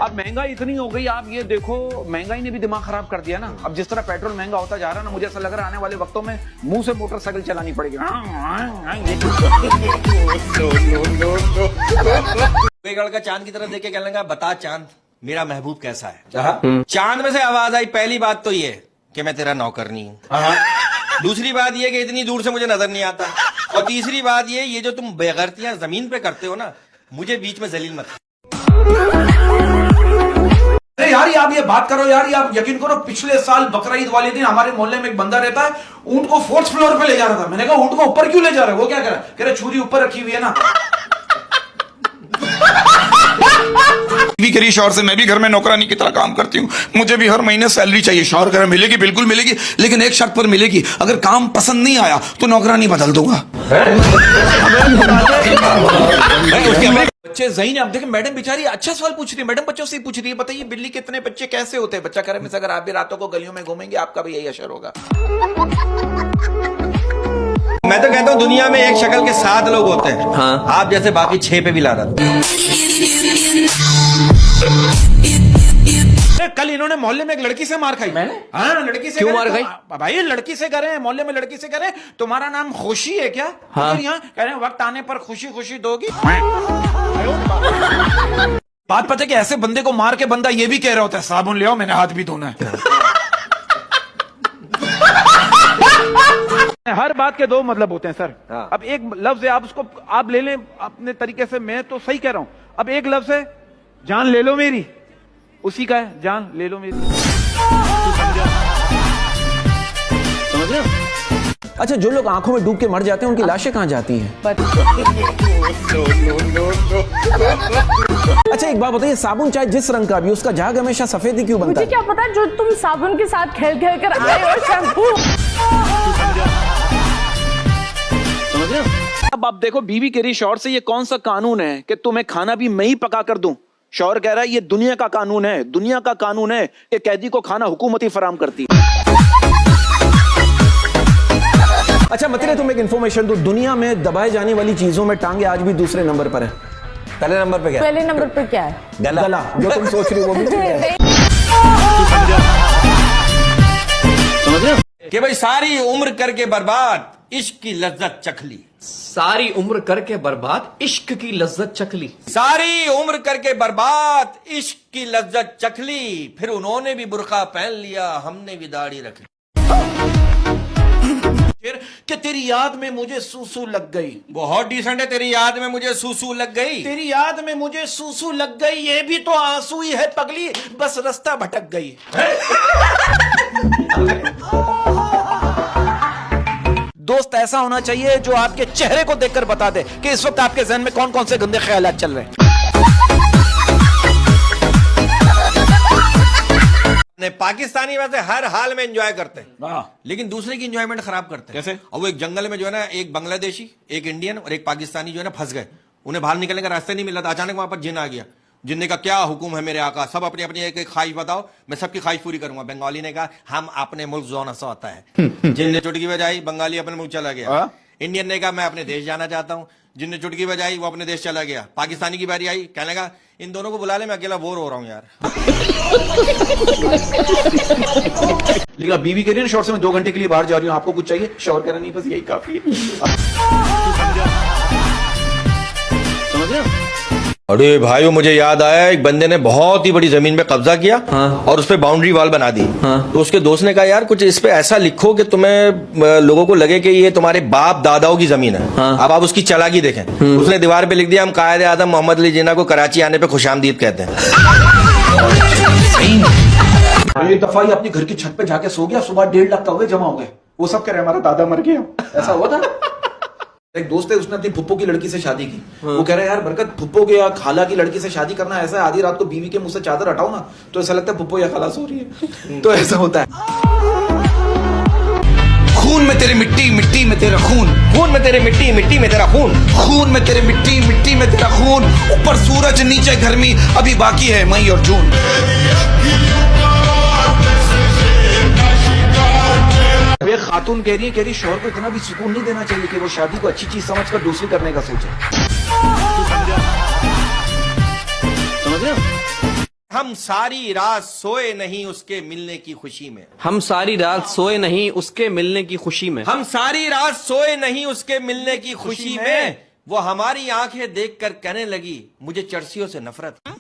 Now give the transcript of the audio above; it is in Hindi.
अब महंगाई इतनी हो गई, आप ये देखो महंगाई ने भी दिमाग खराब कर दिया ना। अब जिस तरह पेट्रोल महंगा होता जा रहा है ना, मुझे ऐसा लग रहा है आने वाले वक्तों में मुंह से मोटरसाइकिल चलानी पड़ेगी। बेगड़ का चांद की तरफ देख के कहने लगा, बता चांद मेरा महबूब कैसा है। चांद में से आवाज आई, पहली बात तो ये कि मैं तेरा नौकरनी हूँ। दूसरी बात ये कि इतनी दूर से मुझे नजर नहीं आता। और तीसरी बात ये जो तुम बेगैरतियां जमीन पे करते हो ना, मुझे बीच में जलील मत। अरे यार ये आप ये बात करो यार, ये आप यकीन करो पिछले साल बकरा ईद वाले दिन हमारे मोहल्ले में एक बंदा रहता है, ऊंट को 4th फ्लोर पे ले जा रहा था। मैंने कहा ऊंट को ऊपर क्यों ले जा रहा है? वो क्या कह रहा छुरी ऊपर रखी हुई है ना। भी करी शौहर से, मैं भी घर में नौकरानी की तरह काम करती हूँ, मुझे भी हर महीने सैलरी चाहिए। शौहर कह रहा मिलेगी, बिल्कुल मिलेगी, लेकिन एक शर्त पर मिलेगी, अगर काम पसंद नहीं आया तो नौकरानी बदल दूंगा। बच्चे ज़हीन, अब देखें मैडम बेचारी अच्छा सवाल पूछ रही है। मैडम बच्चों से पूछ रही है, बताइए बिल्ली कितने बच्चे कैसे होते हैं? बच्चा कह रहा है अगर आप भी रातों को गलियों में घूमेंगे आपका भी यही असर होगा। मैं तो कहता हूँ दुनिया में एक शक्ल के 7 लोग होते हैं। हाँ। आप जैसे बाकी 6 पे भी ला रहा। कल इन्होंने मोहल्ले में एक लड़की से मार खाई। मैंने? हाँ, लड़की से। क्यों मार खाई? भाई लड़की से कह रहे हैं, मोहल्ले में लड़की से कह रहे हैं तुम्हारा नाम खुशी है क्या? हाँ। यहाँ कह रहे हैं वक्त आने पर खुशी खुशी दोगी। बात पता है कि ऐसे बंदे को मार के बंदा ये भी कह रहा होता है साबुन ले आओ मैंने हाथ भी धोना है। हर बात के 2 मतलब होते हैं सर। हाँ। अब एक लफ्ज है, आप उसको आप ले लें अपने तरीके से, मैं तो सही कह रहा हूं। अब एक लफ्ज है जान ले लो मेरी, उसी का है जान ले लो मेरी। समझ रहे हो? अच्छा, जो लोग आंखों में डूब के मर जाते हैं उनकी लाशें कहाँ जाती हैं? अच्छा एक बात बताइए, साबुन चाहे जिस रंग का भी उसका झाग हमेशा सफेद ही क्यों बनता है? मुझे क्या पता जो तुम साबुन के साथ खेल खेल कर आए और शैम्पू। समझ रहे हो? अब आप देखो बीवी कह रही शौहर से ये कौन सा कानून है कि तुम्हें खाना भी मैं ही पका कर दूं। शौहर कह रहा है ये दुनिया का कानून है, दुनिया का कानून है कि कैदी को खाना हुकूमत ही फराम करती है। अच्छा मतलब तुम एक इन्फॉर्मेशन दो, दुनिया में दबाए जाने वाली चीजों में टांगे आज भी दूसरे नंबर पर है। पहले नंबर पे क्या? पहले नंबर पे क्या है? गला। जो तुम सोच रही हो वो भी है। समझ रहे हो? कि भाई सारी उम्र करके बर्बाद इश्क की लज्जत चख ली। सारी उम्र करके बर्बाद इश्क की लज्जत चख ली। सारी उम्र करके बर्बाद इश्क की लज्जत चख ली, फिर उन्होंने भी बुर्का पहन लिया, हमने भी दाढ़ी रख ली। कि तेरी याद में मुझे सूसू लग गई। बहुत डिसेंट है, तेरी याद में मुझे सूसू लग गई। तेरी याद में मुझे सूसू लग गई, ये भी तो आंसू ही है पगली, बस रास्ता भटक गई। दोस्त ऐसा होना चाहिए जो आपके चेहरे को देखकर बता दे कि इस वक्त आपके जहन में कौन कौन से गंदे ख्यालात चल रहे हैं। पाकिस्तानी वैसे हर हाल में एंजॉय करते हैं, लेकिन दूसरे की एंजॉयमेंट खराब करते हैं। कैसे? और वो एक जंगल में जो है ना, एक बांग्लादेशी, एक इंडियन और एक पाकिस्तानी जो है ना फंस गए। उन्हें बाहर निकलने का रास्ता नहीं मिला था। अचानक वहां पर जिन आ गया। जिन ने कहा क्या हुक्म है मेरे आका, सब अपनी अपनी एक ख्वाहिश बताओ, मैं सबकी ख्वाहिश पूरी करूंगा। बंगाली ने कहा हम अपने मुल्क जोना सा आता है। जिन ने चुटकी बजाई, बंगाली अपने मुल्क चला गया। इंडियन ने कहा मैं अपने देश जाना चाहता हूँ। जिनने चुटकी बजाई वो अपने देश चला गया। पाकिस्तानी की बारी आई, कहने लगा इन दोनों को बुला ले, मैं अकेला बोर हो रहा हूँ यार। लेकिन बीवी कह रही है शौहर से मैं 2 घंटे के लिए बाहर जा रही हूँ, आपको कुछ चाहिए? शौहर कह रहा नहीं बस यही काफी है। समझ रहे हो? अरे भाई मुझे याद आया, एक बंदे ने बहुत ही बड़ी जमीन पे कब्जा किया। हाँ। और उस पे बाउंड्री वॉल बना दी। हाँ। तो उसके दोस्त ने कहा यार कुछ इस पे ऐसा लिखो कि तुम्हें लोगों को लगे कि ये तुम्हारे बाप दादाओं की जमीन है। हाँ। अब आप उसकी चालाकी देखें। उसने दीवार पे लिख दिया हम कायदे आदम मोहम्मद अली जिन्ना को कराची आने पे खुशामदीद कहते हैं। एक दफा ही अपने घर की छत पे जाके सो गया, सुबह 1.5 लाख का जमा हो गए। वो सब कह रहे हमारा दादा मर गया। ऐसा हुआ था। एक दोस्त है उसने अपनी फुप्पो की लड़की से शादी की। हाँ। वो कह रहा है यार बरकत फुप्पो के या खाला की लड़की से शादी करना ऐसा है, आधी रात को बीवी के मुंह से चादर हटाओ ना तो ऐसा लगता है फुप्पो या खाला सो रही है। तो ऐसा होता है। खून में तेरी मिट्टी, मिट्टी में तेरा खून, खून में तेरे मिट्टी, मिट्टी में तेरा खून, खून में तेरे मिट्टी, मिट्टी में तेरा खून, ऊपर सूरज नीचे गर्मी, अभी बाकी है मई और जून। एक खातून कह रही है शौहर को इतना भी सुकून नहीं देना चाहिए कि वो शादी को अच्छी चीज समझकर दूसरी करने का सोचे। समझ रहे हो? हम सारी रात सोए नहीं उसके मिलने की खुशी में। हम सारी रात सोए नहीं उसके मिलने की खुशी में। हम सारी रात सोए नहीं उसके मिलने की खुशी में। वो हमारी आंखें देखकर कहने लगी मुझे चर्सियों से नफरत।